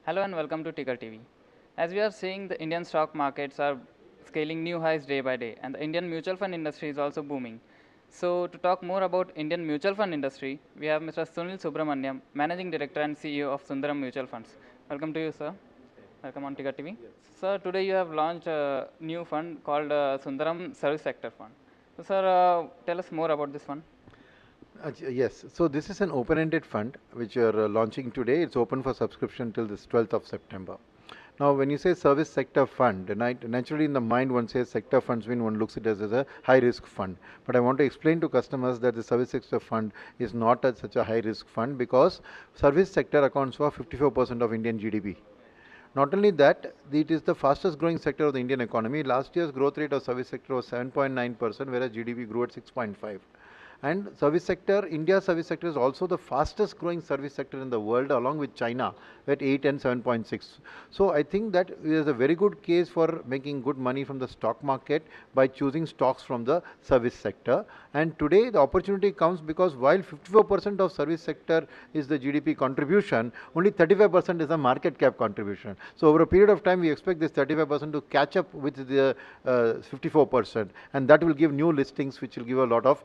Hello and welcome to Ticker TV. As we are seeing, the Indian stock markets are scaling new highs day by day, and the Indian mutual fund industry is also booming. So, to talk more about Indian mutual fund industry, we have Mr. Sunil Subramaniam, Managing Director and CEO of Sundaram Mutual Funds. Welcome to you, sir. Welcome on Ticker TV. Sir, today you have launched a new fund called Sundaram Service Sector Fund. So, sir, tell us more about this fund. Yes, so this is an open-ended fund which you are launching today. It's open for subscription till this 12th of September. Now, when you say service sector fund, naturally in the mind one says sector funds when one looks at it as a high-risk fund. But I want to explain to customers that the service sector fund is not such a high-risk fund because service sector accounts for 54% of Indian GDP. Not only that, it is the fastest growing sector of the Indian economy. Last year's growth rate of service sector was 7.9%, whereas GDP grew at 6.5. And service sector, India's service sector is also the fastest growing service sector in the world along with China at 8 and 7.6. So I think that is a very good case for making good money from the stock market by choosing stocks from the service sector. And today the opportunity comes because while 54% of service sector is the GDP contribution, only 35% is the market cap contribution. So over a period of time we expect this 35% to catch up with the 54%, and that will give new listings which will give a lot of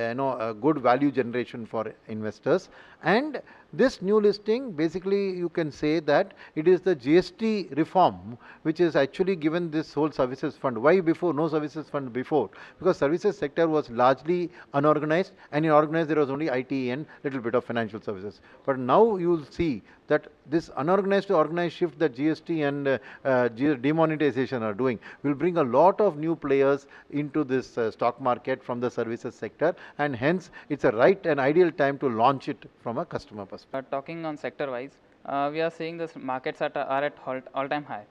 a good value generation for investors. And this new listing, basically you can say that it is the GST reform which is actually given this whole services fund. Why before no services fund before? Because services sector was largely unorganized, and in organized there was only IT and little bit of financial services. But now you will see that this unorganized to organized shift that GST and demonetization are doing will bring a lot of new players into this stock market from the services sector, and hence it's a right and ideal time to launch it from a customer perspective. Talking on sector wise, we are seeing the markets are at all-time high,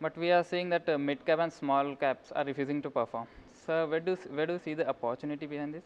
but we are seeing that mid cap and small caps are refusing to perform. So where do you see the opportunity behind this?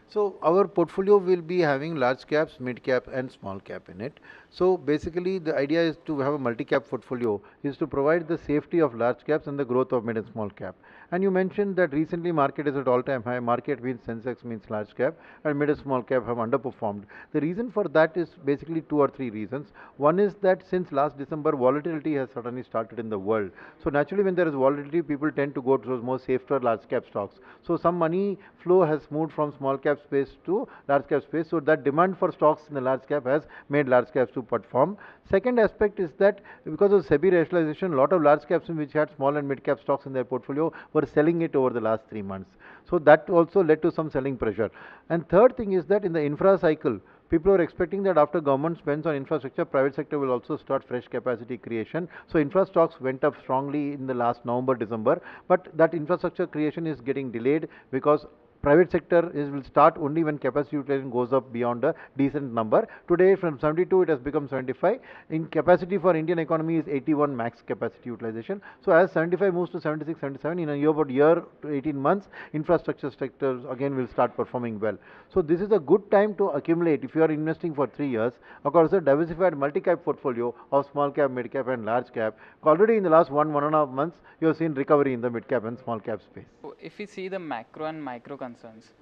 So our portfolio will be having large caps, mid cap and small cap in it. So basically the idea is to have a multi-cap portfolio is to provide the safety of large caps and the growth of mid and small cap. And you mentioned that recently market is at all-time high. Market means Sensex means large cap, and mid and small cap have underperformed. The reason for that is basically two or three reasons. One is that since last December volatility has suddenly started in the world. So naturally when there is volatility, people tend to go to those more safer large cap stocks. So some money flow has moved from small cap space to large cap space. So that demand for stocks in the large cap has made large caps to perform. Second aspect is that because of SEBI rationalization, a lot of large caps which had small and mid cap stocks in their portfolio were selling it over the last 3 months. So that also led to some selling pressure. And third thing is that in the infra cycle, people are expecting that after government spends on infrastructure, private sector will also start fresh capacity creation. So infra stocks went up strongly in the last November, December, but that infrastructure creation is getting delayed because private sector will start only when capacity utilization goes up beyond a decent number. Today from 72 it has become 75. In capacity for Indian economy is 81 max capacity utilization. So as 75 moves to 76, 77, in a year to 18 months, infrastructure sectors again will start performing well. So this is a good time to accumulate if you are investing for 3 years. Of course, a diversified multi-cap portfolio of small cap, mid cap and large cap. Already in the last 1.5 months, you have seen recovery in the mid cap and small cap space. So if we see the macro and micro concerns,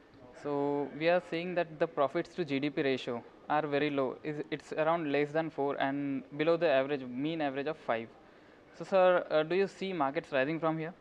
so we are seeing that the profits to GDP ratio are very low. It's around less than 4 and below the average mean average of 5. So sir, do you see markets rising from here?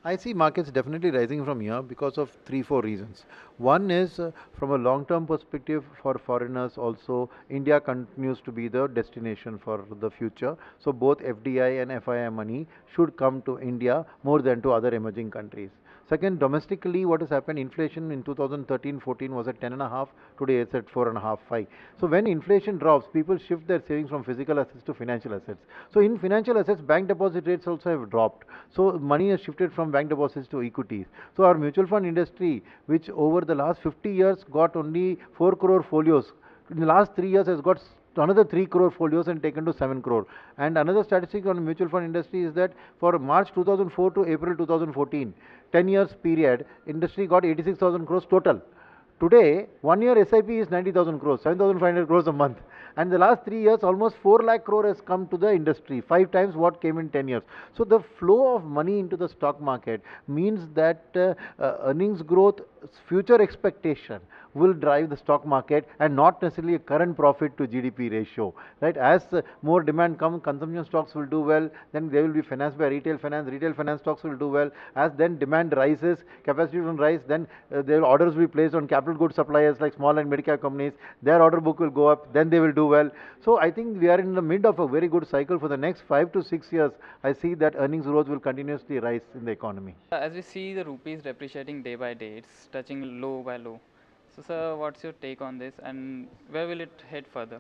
I see markets definitely rising from here because of 3-4 reasons. One is from a long-term perspective for foreigners also, India continues to be the destination for the future. So both FDI and FII money should come to India more than to other emerging countries. Second, domestically, what has happened, inflation in 2013-14 was at 10.5, today it's at 4.5, 5. So when inflation drops, people shift their savings from physical assets to financial assets. So in financial assets, bank deposit rates also have dropped. So money has shifted from bank deposits to equities. So our mutual fund industry, which over the last 50 years got only 4 crore folios, in the last 3 years has got another 3 crore folios and taken to 7 crore. And another statistic on the mutual fund industry is that for March 2004 to April 2014, 10 years period, industry got 86,000 crores total. Today, 1 year SIP is 90,000 crores, 7,500 crores a month. And the last 3 years, almost 4 lakh crore has come to the industry, 5 times what came in 10 years. So the flow of money into the stock market means that earnings growth, future expectation will drive the stock market and not necessarily a current profit to GDP ratio, right? As more demand comes, consumption stocks will do well, then they will be financed by retail finance stocks will do well. As then demand rises, capacity will rise, then their orders will be placed on capital goods suppliers like small and mid cap companies, their order book will go up, then they will do well. So I think we are in the mid of a very good cycle. For the next 5 to 6 years, I see that earnings growth will continuously rise in the economy. As we see the rupees depreciating day by day, it's touching low by low. So, sir, what's your take on this, and where will it head further?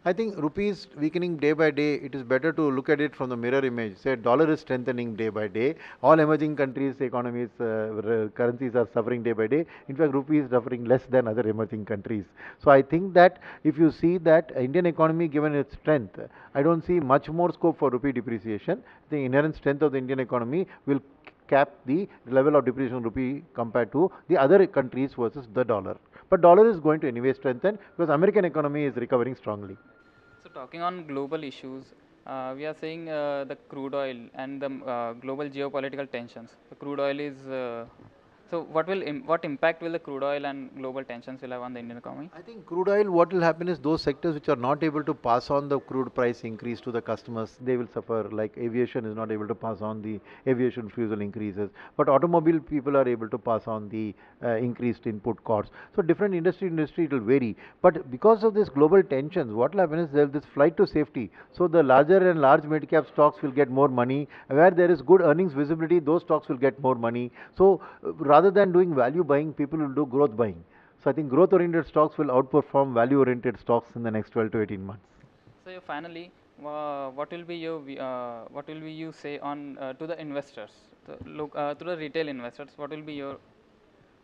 I think rupees weakening day by day, it is better to look at it from the mirror image. Say dollar is strengthening day by day. All emerging countries' economies, currencies are suffering day by day. In fact, rupee is suffering less than other emerging countries. So I think that if you see that Indian economy, given its strength, I don't see much more scope for rupee depreciation. The inherent strength of the Indian economy will cap the level of depreciation of rupee compared to the other countries versus the dollar. But dollar is going to anyway strengthen because American economy is recovering strongly. So, talking on global issues, we are seeing the crude oil and the global geopolitical tensions. The crude oil is so what impact will the crude oil and global tensions will have on the Indian economy? I think crude oil, what will happen is those sectors which are not able to pass on the crude price increase to the customers, they will suffer. Like aviation is not able to pass on the aviation fuel increases, but automobile people are able to pass on the increased input costs. So different industry it will vary. But because of this global tensions, what will happen is there is this flight to safety. So the larger and large mid cap stocks will get more money. Where there is good earnings visibility, those stocks will get more money. So rather than doing value buying, people will do growth buying. So I think growth oriented stocks will outperform value oriented stocks in the next 12 to 18 months. So finally, what will be your what will be you say on to the investors, to the retail investors? What will be your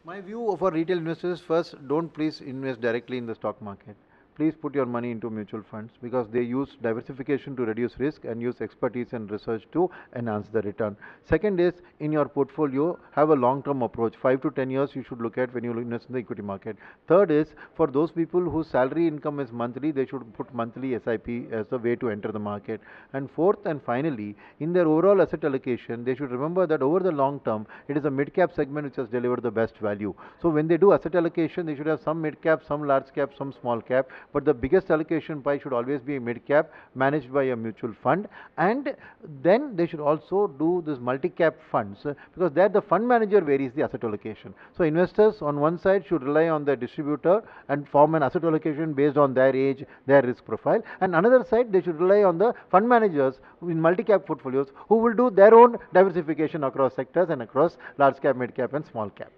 My view for retail investors: first, don't please invest directly in the stock market. Please put your money into mutual funds because they use diversification to reduce risk and use expertise and research to enhance the return. Second is, in your portfolio, have a long-term approach. 5 to 10 years you should look at when you invest in the equity market. Third is, for those people whose salary income is monthly, they should put monthly SIP as a way to enter the market. And fourth and finally, in their overall asset allocation, they should remember that over the long term, it is a mid-cap segment which has delivered the best value. So when they do asset allocation, they should have some mid-cap, some large-cap, some small-cap. But the biggest allocation pie should always be a mid-cap managed by a mutual fund, and then they should also do this multi-cap funds because there the fund manager varies the asset allocation. So investors on one side should rely on the distributor and form an asset allocation based on their age, their risk profile, and another side they should rely on the fund managers in multi-cap portfolios who will do their own diversification across sectors and across large-cap, mid-cap and small-cap.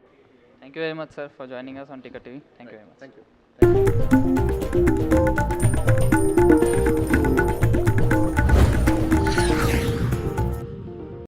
Thank you very much, sir, for joining us on Ticker TV. Thank you very much. Thank you.